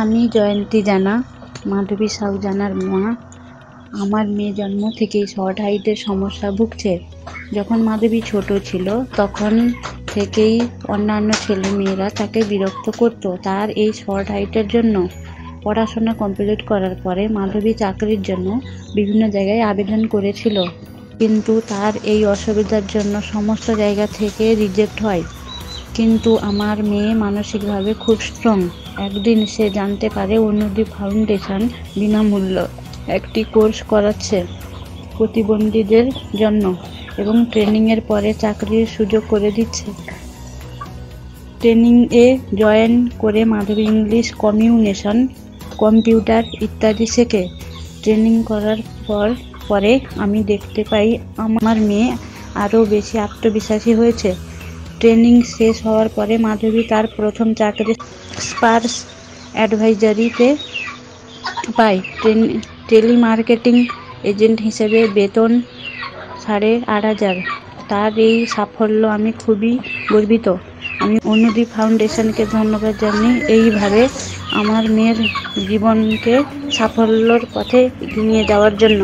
আমি জয়ন্তী জানা, মাধবী সাউ জানার মা। আমার মেয়ে জন্ম থেকেই শর্ট হাইটের সমস্যা ভুগছে। যখন মাধবী ছোট ছিল তখন থেকেই অন্যান্য ছেলে মেয়েরা তাকে বিরক্ত করত তার এই শর্ট হাইটের জন্য। পড়াশোনা কমপ্লিট করার পরে মাধবী চাকরির জন্য বিভিন্ন জায়গায় আবেদন করেছিল, কিন্তু তার এই অসুবিধার জন্য সমস্ত জায়গা থেকে রিজেক্ট হয়। কিন্তু আমার মেয়ে মানসিকভাবে খুব স্ট্রং। একদিন সে জানতে পারে উন্নতি ফাউন্ডেশন বিনামূল্য একটি কোর্স করাচ্ছে প্রতিবন্ধীদের জন্য এবং ট্রেনিংয়ের পরে চাকরির সুযোগ করে দিচ্ছে। ট্রেনিংয়ে জয়েন করে মাধবী ইংলিশ কমিউনিকেশন, কম্পিউটার ইত্যাদি শেখে। ট্রেনিং করার পরে আমি দেখতে পাই আমার মেয়ে আরও বেশি আত্মবিশ্বাসী হয়েছে। ট্রেনিং শেষ হওয়ার পরে মাধবী তার প্রথম চাকরি স্পার্স অ্যাডভাইজারিতে পায়। টেলিমার্কেটিং এজেন্ট হিসেবে বেতন 8,500। তার এই সাফল্য আমি খুবই গর্বিত। আমি উন্নতি ফাউন্ডেশনকে ধন্যবাদ জানাই এইভাবে আমার মেয়ের জীবনকে সাফল্যর পথে নিয়ে যাওয়ার জন্য।